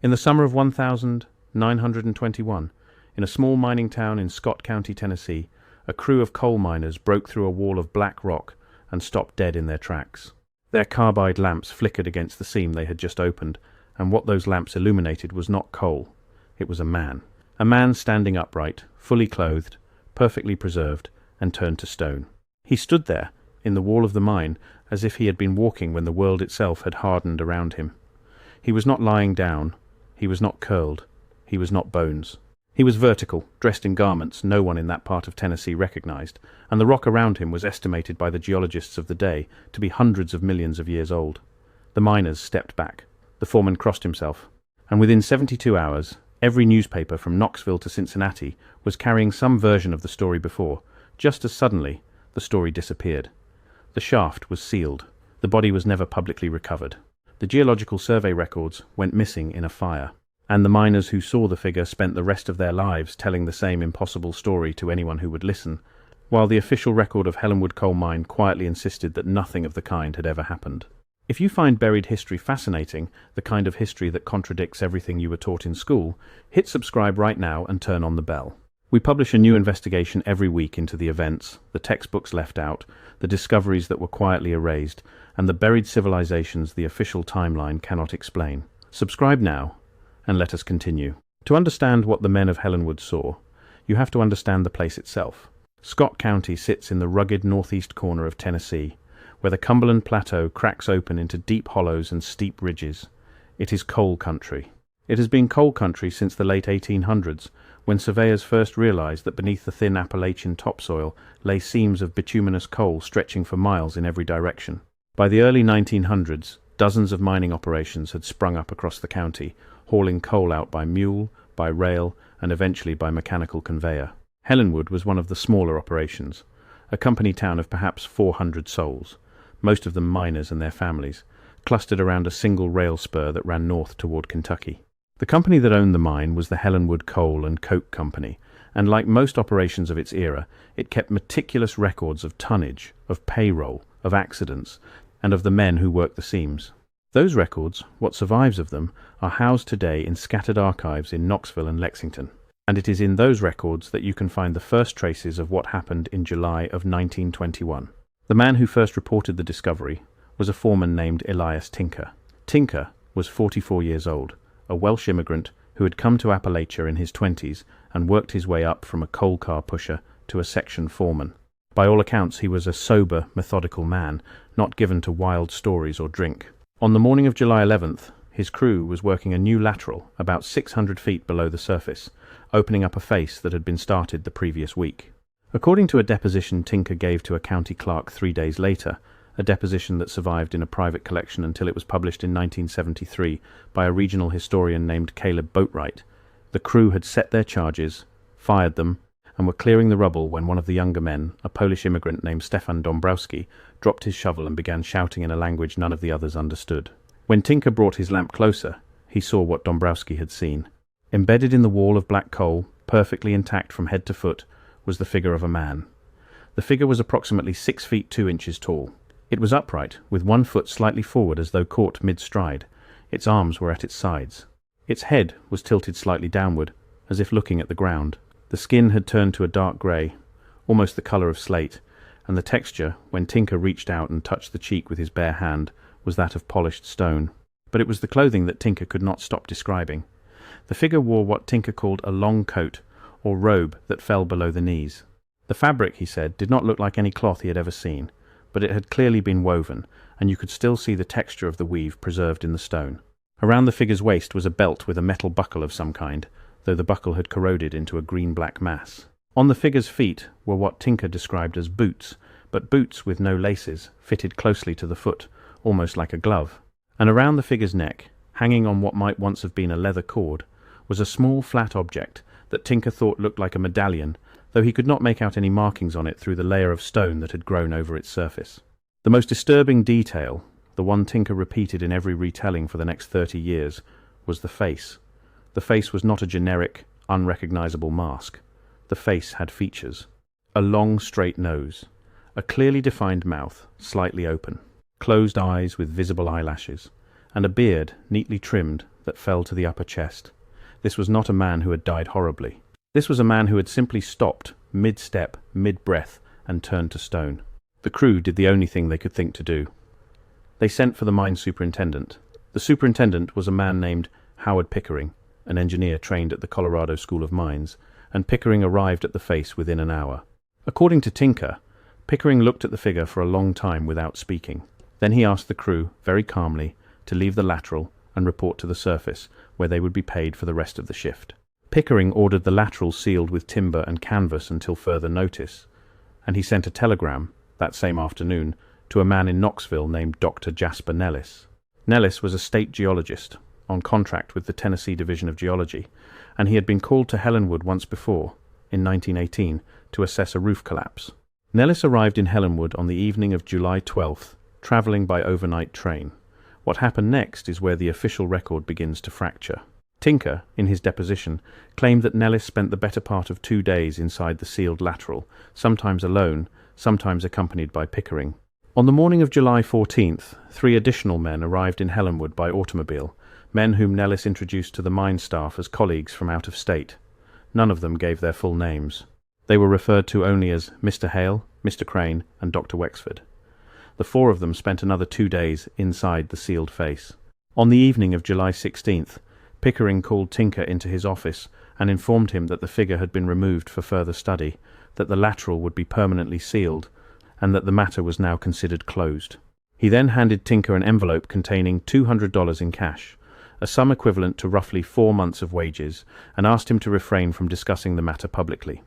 In the summer of 1921, in a small mining town in Scott County, Tennessee, a crew of coal miners broke through a wall of black rock and stopped dead in their tracks. Their carbide lamps flickered against the seam they had just opened, and what those lamps illuminated was not coal. It was a man. A man standing upright, fully clothed, perfectly preserved, and turned to stone. He stood there, in the wall of the mine, as if he had been walking when the world itself had hardened around him. He was not lying down. He was not curled. He was not bones. He was vertical, dressed in garments no one in that part of Tennessee recognized, and the rock around him was estimated by the geologists of the day to be hundreds of millions of years old. The miners stepped back. The foreman crossed himself, and within 72 hours, every newspaper from Knoxville to Cincinnati was carrying some version of the story before. Just as suddenly, the story disappeared. The shaft was sealed. The body was never publicly recovered. The geological survey records went missing in a fire, and the miners who saw the figure spent the rest of their lives telling the same impossible story to anyone who would listen, while the official record of Helenwood coal mine quietly insisted that nothing of the kind had ever happened. If you find buried history fascinating, the kind of history that contradicts everything you were taught in school, hit subscribe right now and turn on the bell. We publish a new investigation every week into the events, the textbooks left out, the discoveries that were quietly erased, and the buried civilizations the official timeline cannot explain. Subscribe now, and let us continue. To understand what the men of Helenwood saw, you have to understand the place itself. Scott County sits in the rugged northeast corner of Tennessee, where the Cumberland Plateau cracks open into deep hollows and steep ridges. It is coal country. It has been coal country since the late 1800s, when surveyors first realized that beneath the thin Appalachian topsoil lay seams of bituminous coal stretching for miles in every direction. By the early 1900s, dozens of mining operations had sprung up across the county, hauling coal out by mule, by rail, and eventually by mechanical conveyor. Helenwood was one of the smaller operations, a company town of perhaps 400 souls, most of them miners and their families, clustered around a single rail spur that ran north toward Kentucky. The company that owned the mine was the Helenwood Coal and Coke Company, and like most operations of its era, it kept meticulous records of tonnage, of payroll, of accidents, and of the men who worked the seams. Those records, what survives of them, are housed today in scattered archives in Knoxville and Lexington, and it is in those records that you can find the first traces of what happened in July of 1921. The man who first reported the discovery was a foreman named Elias Tinker. Tinker was 44 years old, a Welsh immigrant who had come to Appalachia in his 20s and worked his way up from a coal car pusher to a section foreman. By all accounts, he was a sober, methodical man, not given to wild stories or drink. On the morning of July 11th, his crew was working a new lateral about 600 feet below the surface, opening up a face that had been started the previous week. According to a deposition Tinker gave to a county clerk 3 days later, a deposition that survived in a private collection until it was published in 1973 by a regional historian named Caleb Boatwright, the crew had set their charges, fired them, and were clearing the rubble when one of the younger men, a Polish immigrant named Stefan Dombrowski, dropped his shovel and began shouting in a language none of the others understood. When Tinker brought his lamp closer, he saw what Dombrowski had seen. Embedded in the wall of black coal, perfectly intact from head to foot, was the figure of a man. The figure was approximately 6 feet 2 inches tall. It was upright, with one foot slightly forward as though caught mid-stride. Its arms were at its sides. Its head was tilted slightly downward, as if looking at the ground. The skin had turned to a dark grey, almost the colour of slate, and the texture, when Tinker reached out and touched the cheek with his bare hand, was that of polished stone. But it was the clothing that Tinker could not stop describing. The figure wore what Tinker called a long coat, or robe that fell below the knees. The fabric, he said, did not look like any cloth he had ever seen, but it had clearly been woven, and you could still see the texture of the weave preserved in the stone. Around the figure's waist was a belt with a metal buckle of some kind, though the buckle had corroded into a green-black mass. On the figure's feet were what Tinker described as boots, but boots with no laces, fitted closely to the foot, almost like a glove. And around the figure's neck, hanging on what might once have been a leather cord, was a small flat object that Tinker thought looked like a medallion, though he could not make out any markings on it through the layer of stone that had grown over its surface. The most disturbing detail, the one Tinker repeated in every retelling for the next 30 years, was the face. The face was not a generic, unrecognizable mask. The face had features. A long, straight nose, a clearly defined mouth, slightly open, closed eyes with visible eyelashes, and a beard, neatly trimmed, that fell to the upper chest. This was not a man who had died horribly. This was a man who had simply stopped, mid-step, mid-breath, and turned to stone. The crew did the only thing they could think to do. They sent for the mine superintendent. The superintendent was a man named Howard Pickering, an engineer trained at the Colorado School of Mines, and Pickering arrived at the face within an hour. According to Tinker, Pickering looked at the figure for a long time without speaking. Then he asked the crew, very calmly, to leave the lateral and report to the surface, where they would be paid for the rest of the shift. Pickering ordered the lateral sealed with timber and canvas until further notice, and he sent a telegram, that same afternoon, to a man in Knoxville named Dr. Jasper Nellis. Nellis was a state geologist, on contract with the Tennessee Division of Geology, and he had been called to Helenwood once before, in 1918, to assess a roof collapse. Nellis arrived in Helenwood on the evening of July 12th, traveling by overnight train. What happened next is where the official record begins to fracture. Tinker, in his deposition, claimed that Nellis spent the better part of 2 days inside the sealed lateral, sometimes alone, sometimes accompanied by Pickering. On the morning of July 14th, 3 additional men arrived in Helenwood by automobile, men whom Nellis introduced to the mine staff as colleagues from out of state. None of them gave their full names. They were referred to only as Mr. Hale, Mr. Crane, and Dr. Wexford. The 4 of them spent another 2 days inside the sealed face. On the evening of July 16th, Pickering called Tinker into his office and informed him that the figure had been removed for further study, that the lateral would be permanently sealed, and that the matter was now considered closed. He then handed Tinker an envelope containing $200 in cash, a sum equivalent to roughly 4 months of wages, and asked him to refrain from discussing the matter publicly.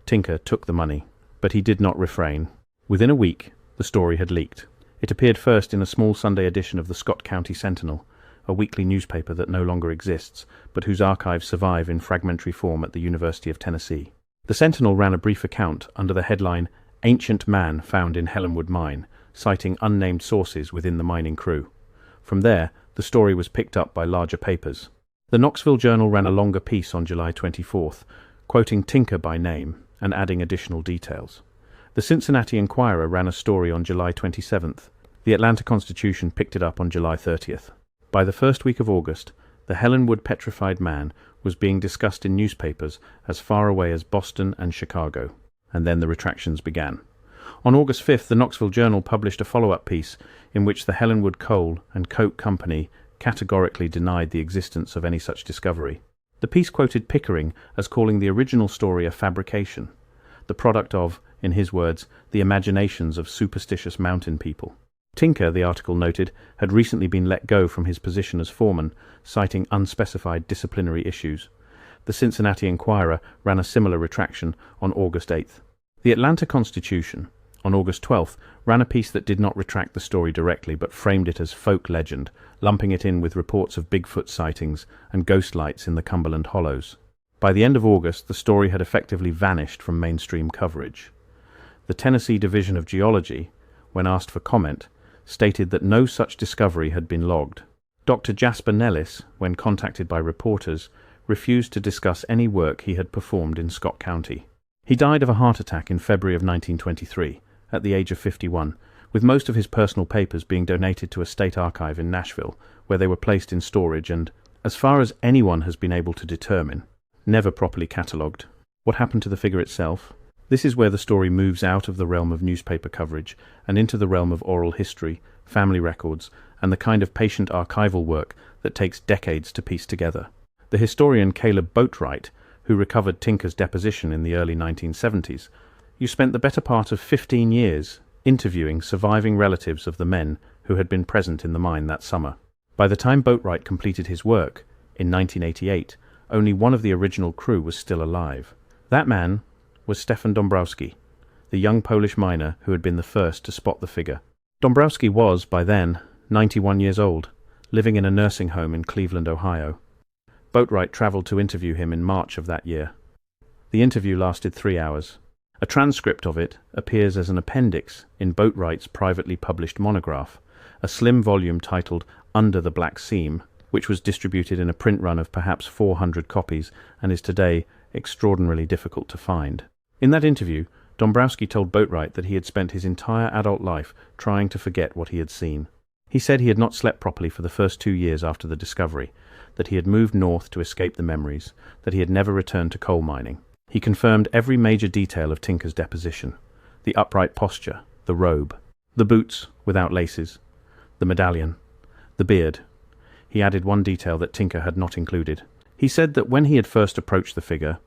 Tinker took the money, but he did not refrain. Within a week, the story had leaked. It appeared first in a small Sunday edition of the Scott County Sentinel, a weekly newspaper that no longer exists, but whose archives survive in fragmentary form at the University of Tennessee. The Sentinel ran a brief account under the headline, "Ancient Man Found in Helenwood Mine," citing unnamed sources within the mining crew. From there, the story was picked up by larger papers. The Knoxville Journal ran a longer piece on July 24th, quoting Tinker by name and adding additional details. The Cincinnati Enquirer ran a story on July 27th. The Atlanta Constitution picked it up on July 30th. By the first week of August, the Helenwood Petrified Man was being discussed in newspapers as far away as Boston and Chicago, and then the retractions began. On August 5th, the Knoxville Journal published a follow-up piece in which the Helenwood Coal and Coke Company categorically denied the existence of any such discovery. The piece quoted Pickering as calling the original story a fabrication, the product of, in his words, the imaginations of superstitious mountain people. Tinker, the article noted, had recently been let go from his position as foreman, citing unspecified disciplinary issues. The Cincinnati Enquirer ran a similar retraction on August 8th. The Atlanta Constitution, on August 12th, ran a piece that did not retract the story directly but framed it as folk legend, lumping it in with reports of Bigfoot sightings and ghost lights in the Cumberland Hollows. By the end of August, the story had effectively vanished from mainstream coverage. The Tennessee Division of Geology, when asked for comment, stated that no such discovery had been logged. Dr. Jasper Nellis, when contacted by reporters, refused to discuss any work he had performed in Scott County. He died of a heart attack in February of 1923, at the age of 51, with most of his personal papers being donated to a state archive in Nashville, where they were placed in storage and, as far as anyone has been able to determine, never properly catalogued. What happened to the figure itself? This is where the story moves out of the realm of newspaper coverage and into the realm of oral history, family records, and the kind of patient archival work that takes decades to piece together. The historian Caleb Boatwright, who recovered Tinker's deposition in the early 1970s, you spent the better part of 15 years interviewing surviving relatives of the men who had been present in the mine that summer. By the time Boatwright completed his work, in 1988, only one of the original crew was still alive. That man was Stefan Dombrowski, the young Polish miner who had been the first to spot the figure. Dombrowski was, by then, 91 years old, living in a nursing home in Cleveland, Ohio. Boatwright travelled to interview him in March of that year. The interview lasted 3 hours. A transcript of it appears as an appendix in Boatwright's privately published monograph, a slim volume titled Under the Black Seam, which was distributed in a print run of perhaps 400 copies and is today extraordinarily difficult to find. In that interview, Dombrowski told Boatwright that he had spent his entire adult life trying to forget what he had seen. He said he had not slept properly for the first 2 years after the discovery, that he had moved north to escape the memories, that he had never returned to coal mining. He confirmed every major detail of Tinker's deposition: the upright posture, the robe, the boots without laces, the medallion, the beard. He added one detail that Tinker had not included. He said that when he had first approached the figure,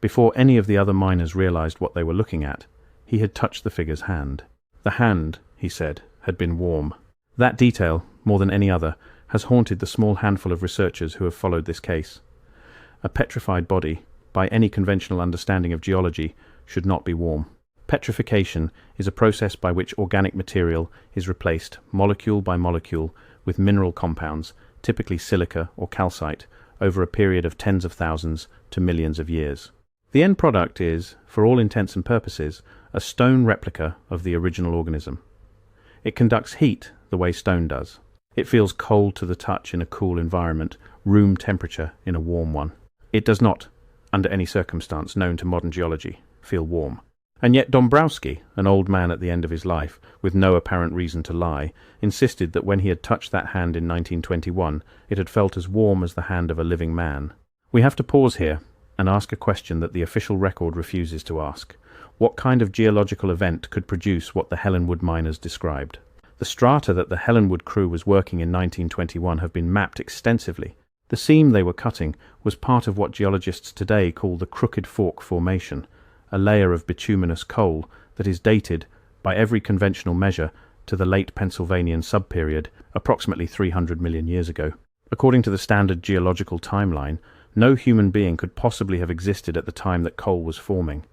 before any of the other miners realized what they were looking at, he had touched the figure's hand. The hand, he said, had been warm. That detail, more than any other, has haunted the small handful of researchers who have followed this case. A petrified body, by any conventional understanding of geology, should not be warm. Petrification is a process by which organic material is replaced molecule by molecule with mineral compounds, typically silica or calcite, over a period of tens of thousands to millions of years. The end product is, for all intents and purposes, a stone replica of the original organism. It conducts heat the way stone does. It feels cold to the touch in a cool environment, room temperature in a warm one. It does not, under any circumstance known to modern geology, feel warm. And yet Dombrowski, an old man at the end of his life, with no apparent reason to lie, insisted that when he had touched that hand in 1921, it had felt as warm as the hand of a living man. We have to pause here and ask a question that the official record refuses to ask. What kind of geological event could produce what the Helenwood miners described? The strata that the Helenwood crew was working in 1921 have been mapped extensively. The seam they were cutting was part of what geologists today call the Crooked Fork Formation, a layer of bituminous coal that is dated, by every conventional measure, to the late Pennsylvanian subperiod, approximately 300 million years ago. According to the standard geological timeline, no human being could possibly have existed at the time that coal was forming.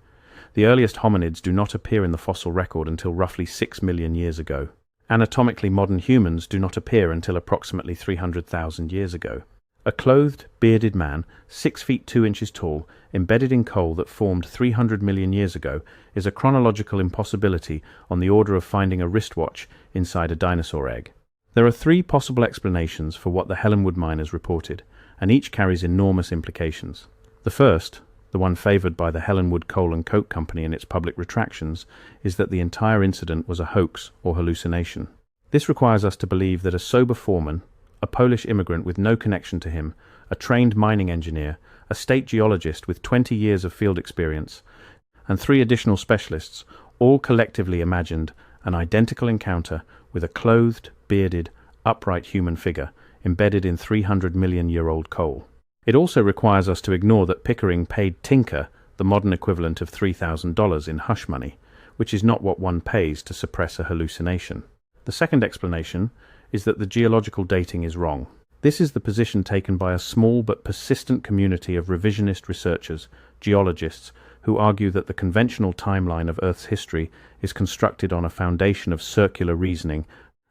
The earliest hominids do not appear in the fossil record until roughly 6 million years ago. Anatomically modern humans do not appear until approximately 300,000 years ago. A clothed, bearded man, 6 feet 2 inches tall, embedded in coal that formed 300 million years ago, is a chronological impossibility on the order of finding a wristwatch inside a dinosaur egg. There are 3 possible explanations for what the Helenwood miners reported, and each carries enormous implications. The first, the one favoured by the Helenwood Coal and Coke Company in its public retractions, is that the entire incident was a hoax or hallucination. This requires us to believe that a sober foreman, a Polish immigrant with no connection to him, a trained mining engineer, a state geologist with 20 years of field experience, and 3 additional specialists all collectively imagined an identical encounter with a clothed, bearded, upright human figure embedded in 300-million-year-old coal. It also requires us to ignore that Pickering paid Tinker the modern equivalent of $3,000 in hush money, which is not what one pays to suppress a hallucination. The second explanation is that the geological dating is wrong. This is the position taken by a small but persistent community of revisionist researchers, geologists, who argue that the conventional timeline of Earth's history is constructed on a foundation of circular reasoning,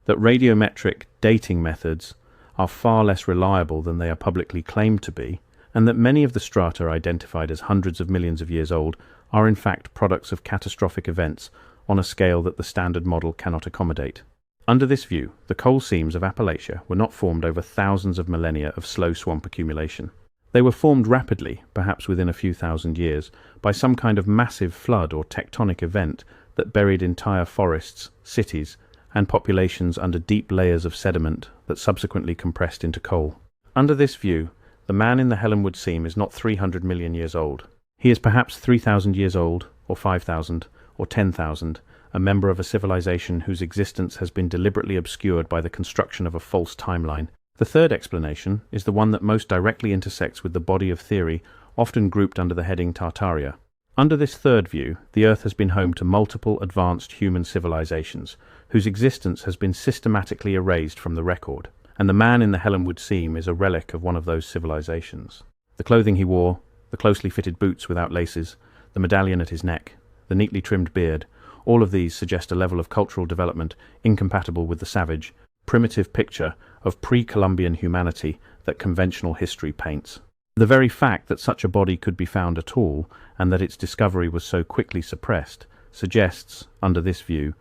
that radiometric dating methods are far less reliable than they are publicly claimed to be, and that many of the strata identified as hundreds of millions of years old are in fact products of catastrophic events on a scale that the standard model cannot accommodate. Under this view, the coal seams of Appalachia were not formed over thousands of millennia of slow swamp accumulation. They were formed rapidly, perhaps within a few thousand years, by some kind of massive flood or tectonic event that buried entire forests, cities, and populations under deep layers of sediment that subsequently compressed into coal. Under this view, the man in the Helenwood seam is not 300 million years old. He is perhaps 3,000 years old, or 5,000, or 10,000, a member of a civilization whose existence has been deliberately obscured by the construction of a false timeline. The third explanation is the one that most directly intersects with the body of theory often grouped under the heading Tartaria. Under this third view, the Earth has been home to multiple advanced human civilizations, whose existence has been systematically erased from the record, and the man in the Helenwood seam is a relic of one of those civilizations. The clothing he wore, the closely fitted boots without laces, the medallion at his neck, the neatly trimmed beard, all of these suggest a level of cultural development incompatible with the savage, primitive picture of pre-Columbian humanity that conventional history paints. The very fact that such a body could be found at all, and that its discovery was so quickly suppressed, suggests, under this view,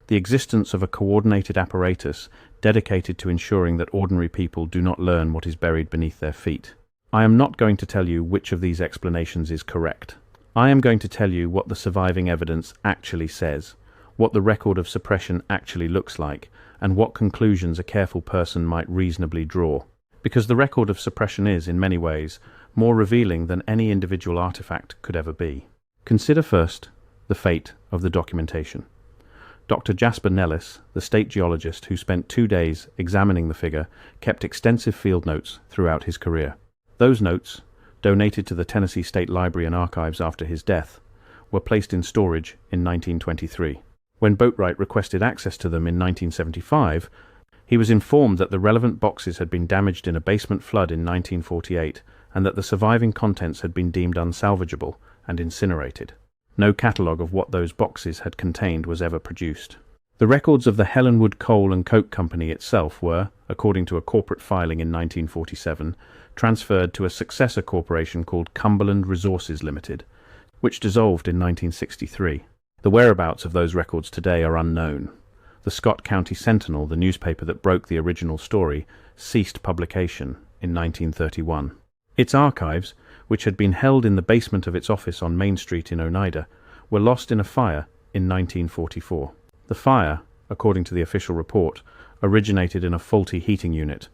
the existence of a coordinated apparatus dedicated to ensuring that ordinary people do not learn what is buried beneath their feet. I am not going to tell you which of these explanations is correct. I am going to tell you what the surviving evidence actually says, what the record of suppression actually looks like, and what conclusions a careful person might reasonably draw. Because the record of suppression is, in many ways, more revealing than any individual artifact could ever be. Consider first the fate of the documentation. Dr. Jasper Nellis, the state geologist who spent 2 days examining the figure, kept extensive field notes throughout his career. Those notes, donated to the Tennessee State Library and Archives after his death, were placed in storage in 1923. When Boatwright requested access to them in 1975, he was informed that the relevant boxes had been damaged in a basement flood in 1948 and that the surviving contents had been deemed unsalvageable and incinerated. No catalogue of what those boxes had contained was ever produced. The records of the Helenwood Coal and Coke Company itself were, according to a corporate filing in 1947, transferred to a successor corporation called Cumberland Resources Limited, which dissolved in 1963. The whereabouts of those records today are unknown. The Scott County Sentinel, the newspaper that broke the original story, ceased publication in 1931. Its archives, which had been held in the basement of its office on Main Street in Oneida, were lost in a fire in 1944. The fire, according to the official report, originated in a faulty heating unit.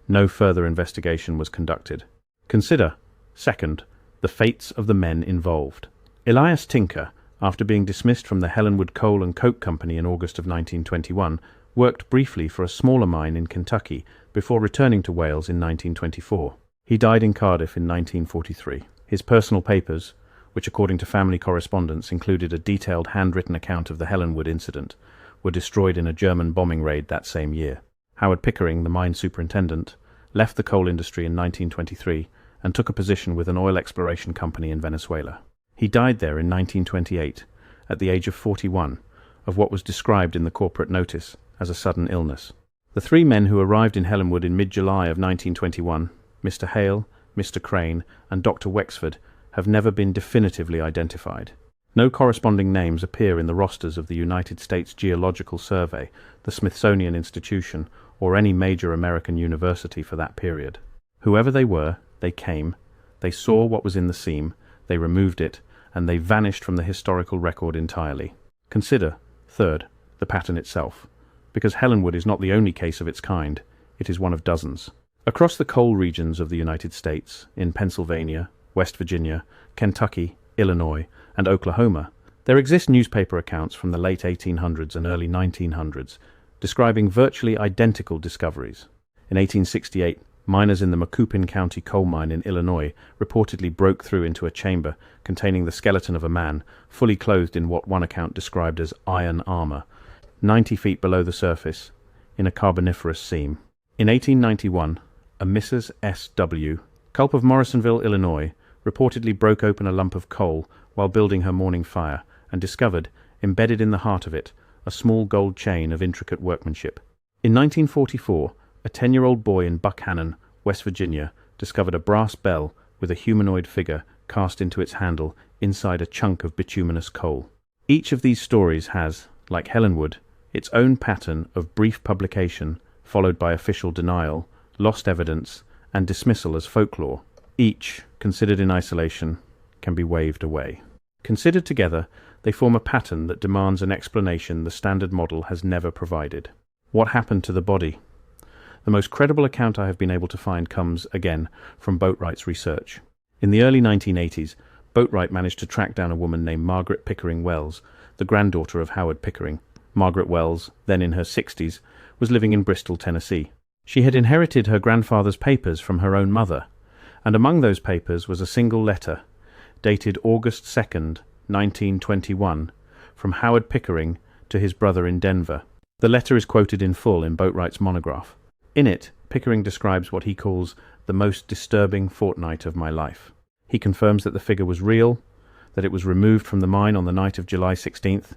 No further investigation was conducted. Consider, second, the fates of the men involved. Elias Tinker, after being dismissed from the Helenwood Coal and Coke Company in August of 1921, worked briefly for a smaller mine in Kentucky before returning to Wales in 1924. He died in Cardiff in 1943. His personal papers, which according to family correspondence included a detailed handwritten account of the Helenwood incident, were destroyed in a German bombing raid that same year. Howard Pickering, the mine superintendent, left the coal industry in 1923 and took a position with an oil exploration company in Venezuela. He died there in 1928, at the age of 41, of what was described in the corporate notice as a sudden illness. The 3 men who arrived in Helenwood in mid-July of 1921, Mr. Hale, Mr. Crane, and Dr. Wexford, have never been definitively identified. No corresponding names appear in the rosters of the United States Geological Survey, the Smithsonian Institution, or any major American university for that period. Whoever they were, they came, they saw what was in the seam, they removed it, and they vanished from the historical record entirely. Consider, third, the pattern itself, because Helenwood is not the only case of its kind, it is one of dozens. Across the coal regions of the United States, in Pennsylvania, West Virginia, Kentucky, Illinois, and Oklahoma, there exist newspaper accounts from the late 1800s and early 1900s describing virtually identical discoveries. In 1868, miners in the Macoupin County coal mine in Illinois reportedly broke through into a chamber containing the skeleton of a man, fully clothed in what one account described as iron armor, 90 feet below the surface, in a carboniferous seam. In 1891, a Mrs. S.W., Culp of Morrisonville, Illinois, reportedly broke open a lump of coal while building her morning fire and discovered, embedded in the heart of it, a small gold chain of intricate workmanship. In 1944, a 10-year-old boy in Buckhannon, West Virginia, discovered a brass bell with a humanoid figure cast into its handle inside a chunk of bituminous coal. Each of these stories has, like Helenwood, its own pattern of brief publication followed by official denial, lost evidence, and dismissal as folklore. Each, considered in isolation, can be waved away. Considered together, they form a pattern that demands an explanation the standard model has never provided. What happened to the body? The most credible account I have been able to find comes, again, from Boatwright's research. In the early 1980s, Boatwright managed to track down a woman named Margaret Pickering Wells, the granddaughter of Howard Pickering. Margaret Wells, then in her 60s, was living in Bristol, Tennessee. She had inherited her grandfather's papers from her own mother, and among those papers was a single letter, dated August 2nd, 1921, from Howard Pickering to his brother in Denver. The letter is quoted in full in Boatwright's monograph. In it, Pickering describes what he calls the most disturbing fortnight of my life. He confirms that the figure was real, that it was removed from the mine on the night of July 16th,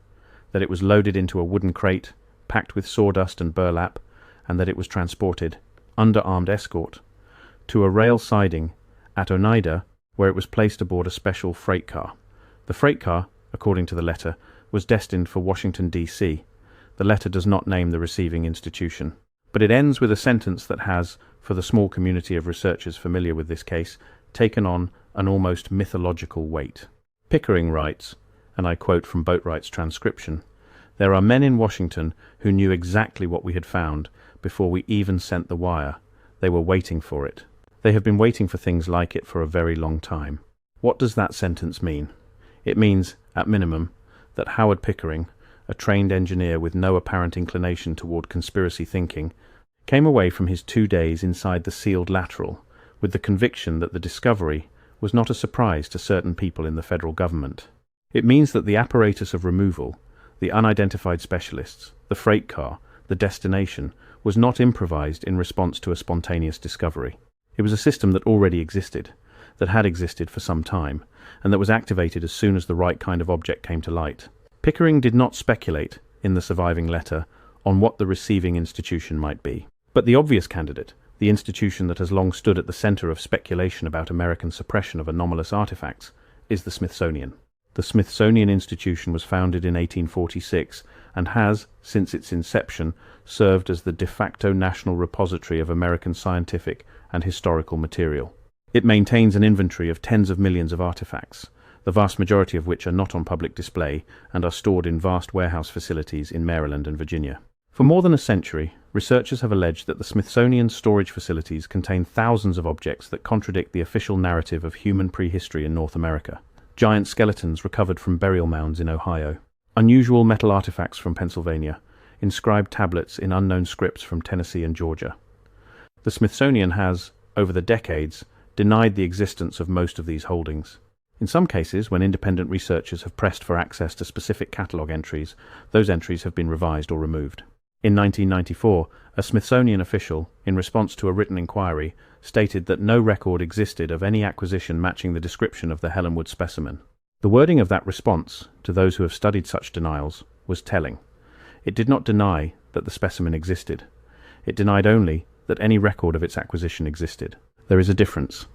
that it was loaded into a wooden crate, packed with sawdust and burlap, and that it was transported, under armed escort, to a rail siding at Oneida, where it was placed aboard a special freight car. The freight car, according to the letter, was destined for Washington, D.C. The letter does not name the receiving institution, but it ends with a sentence that has, for the small community of researchers familiar with this case, taken on an almost mythological weight. Pickering writes, and I quote from Boatwright's transcription, There are men in Washington who knew exactly what we had found before we even sent the wire. They were waiting for it. They have been waiting for things like it for a very long time. What does that sentence mean? It means, at minimum, that Howard Pickering, a trained engineer with no apparent inclination toward conspiracy thinking, came away from his 2 days inside the sealed lateral with the conviction that the discovery was not a surprise to certain people in the federal government. It means that the apparatus of removal, the unidentified specialists, the freight car, the destination, was not improvised in response to a spontaneous discovery. It was a system that already existed, that had existed for some time, and that was activated as soon as the right kind of object came to light. Pickering did not speculate, in the surviving letter, on what the receiving institution might be. But the obvious candidate, the institution that has long stood at the center of speculation about American suppression of anomalous artifacts, is the Smithsonian. The Smithsonian Institution was founded in 1846 and has, since its inception, served as the de facto national repository of American scientific and historical material. It maintains an inventory of tens of millions of artifacts, the vast majority of which are not on public display and are stored in vast warehouse facilities in Maryland and Virginia. For more than a century, researchers have alleged that the Smithsonian's storage facilities contain thousands of objects that contradict the official narrative of human prehistory in North America. Giant skeletons recovered from burial mounds in Ohio, unusual metal artifacts from Pennsylvania, inscribed tablets in unknown scripts from Tennessee and Georgia. The Smithsonian has, over the decades, denied the existence of most of these holdings. In some cases, when independent researchers have pressed for access to specific catalogue entries, those entries have been revised or removed. In 1994, a Smithsonian official, in response to a written inquiry, stated that no record existed of any acquisition matching the description of the Helenwood specimen. The wording of that response, to those who have studied such denials, was telling. It did not deny that the specimen existed. It denied only that any record of its acquisition existed. There is a difference,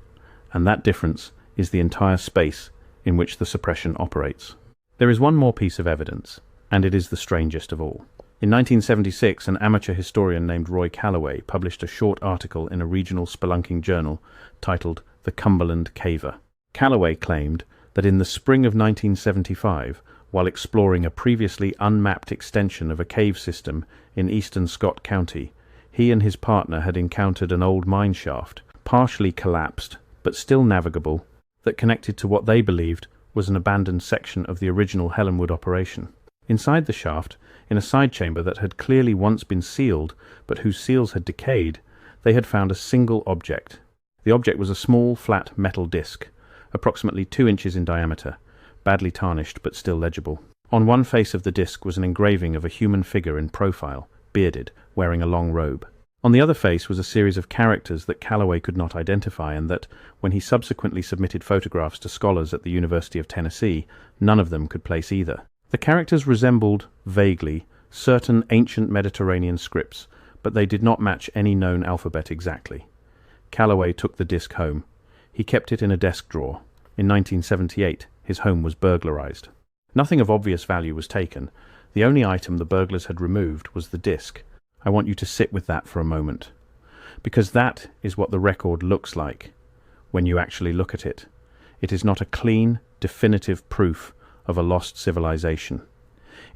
and that difference is the entire space in which the suppression operates. There is one more piece of evidence, and it is the strangest of all. In 1976, an amateur historian named Roy Calloway published a short article in a regional spelunking journal titled The Cumberland Caver. Calloway claimed that in the spring of 1975, while exploring a previously unmapped extension of a cave system in eastern Scott County, he and his partner had encountered an old mine shaft, partially collapsed but still navigable, that connected to what they believed was an abandoned section of the original Helenwood operation. Inside the shaft, in a side chamber that had clearly once been sealed, but whose seals had decayed, they had found a single object. The object was a small, flat metal disc, approximately 2 inches in diameter, badly tarnished but still legible. On one face of the disc was an engraving of a human figure in profile, bearded, wearing a long robe. On the other face was a series of characters that Calloway could not identify, and that, when he subsequently submitted photographs to scholars at the University of Tennessee, none of them could place either. The characters resembled, vaguely, certain ancient Mediterranean scripts, but they did not match any known alphabet exactly. Calloway took the disc home. He kept it in a desk drawer. In 1978, his home was burglarized. Nothing of obvious value was taken. The only item the burglars had removed was the disc. I want you to sit with that for a moment, because that is what the record looks like when you actually look at it. It is not a clean, definitive proof of a lost civilization.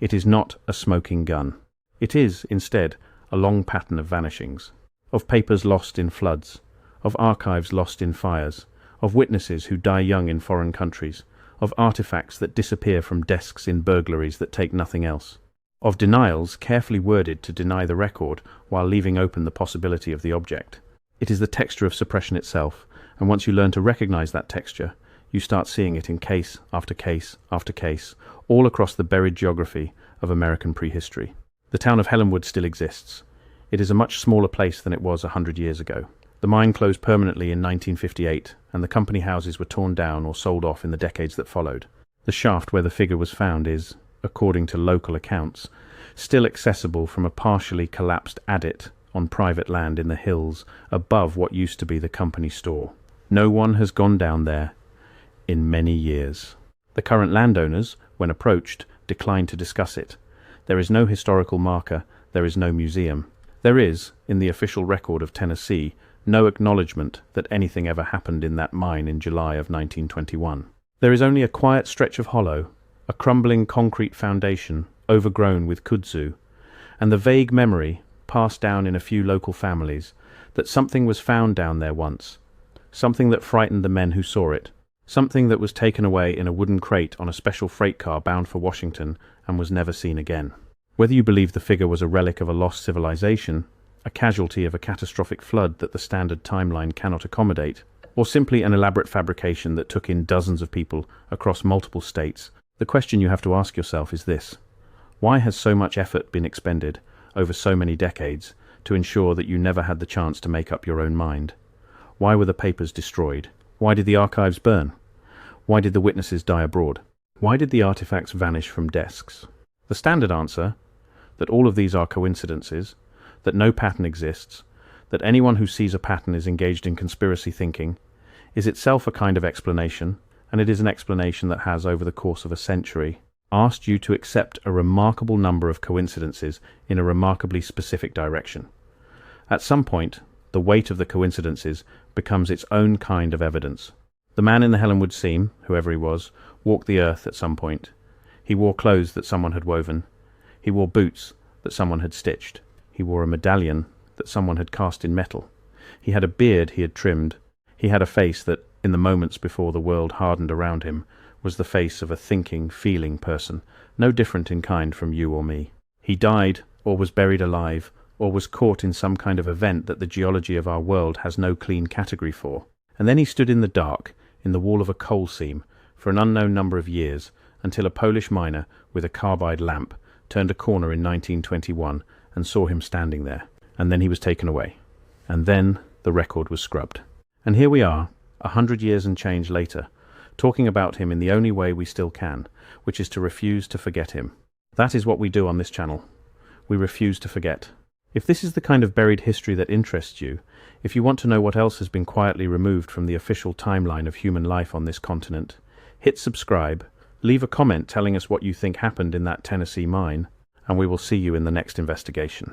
It is not a smoking gun. It is, instead, a long pattern of vanishings, of papers lost in floods, of archives lost in fires, of witnesses who die young in foreign countries, of artifacts that disappear from desks in burglaries that take nothing else, of denials carefully worded to deny the record while leaving open the possibility of the object. It is the texture of suppression itself, and once you learn to recognize that texture, you start seeing it in case after case after case, all across the buried geography of American prehistory. The town of Helenwood still exists. It is a much smaller place than it was 100 years ago. The mine closed permanently in 1958, and the company houses were torn down or sold off in the decades that followed. The shaft where the figure was found is, according to local accounts, still accessible from a partially collapsed adit on private land in the hills above what used to be the company store. No one has gone down there in many years. The current landowners, when approached, declined to discuss it. There is no historical marker, there is no museum. There is, in the official record of Tennessee, no acknowledgement that anything ever happened in that mine in July of 1921. There is only a quiet stretch of hollow, a crumbling concrete foundation overgrown with kudzu, and the vague memory, passed down in a few local families, that something was found down there once, something that frightened the men who saw it, something that was taken away in a wooden crate on a special freight car bound for Washington and was never seen again. Whether you believe the figure was a relic of a lost civilization, a casualty of a catastrophic flood that the standard timeline cannot accommodate, or simply an elaborate fabrication that took in dozens of people across multiple states, the question you have to ask yourself is this: why has so much effort been expended over so many decades to ensure that you never had the chance to make up your own mind? Why were the papers destroyed? Why did the archives burn? Why did the witnesses die abroad? Why did the artifacts vanish from desks? The standard answer, that all of these are coincidences, that no pattern exists, that anyone who sees a pattern is engaged in conspiracy thinking, is itself a kind of explanation, and it is an explanation that has, over the course of a century, asked you to accept a remarkable number of coincidences in a remarkably specific direction. At some point, the weight of the coincidences becomes its own kind of evidence. The man in the Helenwood seam, whoever he was, walked the earth at some point. He wore clothes that someone had woven. He wore boots that someone had stitched. He wore a medallion that someone had cast in metal. He had a beard he had trimmed. He had a face that, in the moments before the world hardened around him, was the face of a thinking, feeling person, no different in kind from you or me. He died, or was buried alive, or was caught in some kind of event that the geology of our world has no clean category for. And then he stood in the dark, in the wall of a coal seam, for an unknown number of years, until a Polish miner with a carbide lamp turned a corner in 1921 and saw him standing there. And then he was taken away. And then the record was scrubbed. And here we are, 100 years and change later, talking about him in the only way we still can, which is to refuse to forget him. That is what we do on this channel. We refuse to forget. If this is the kind of buried history that interests you, if you want to know what else has been quietly removed from the official timeline of human life on this continent, hit subscribe, leave a comment telling us what you think happened in that Tennessee mine, and we will see you in the next investigation.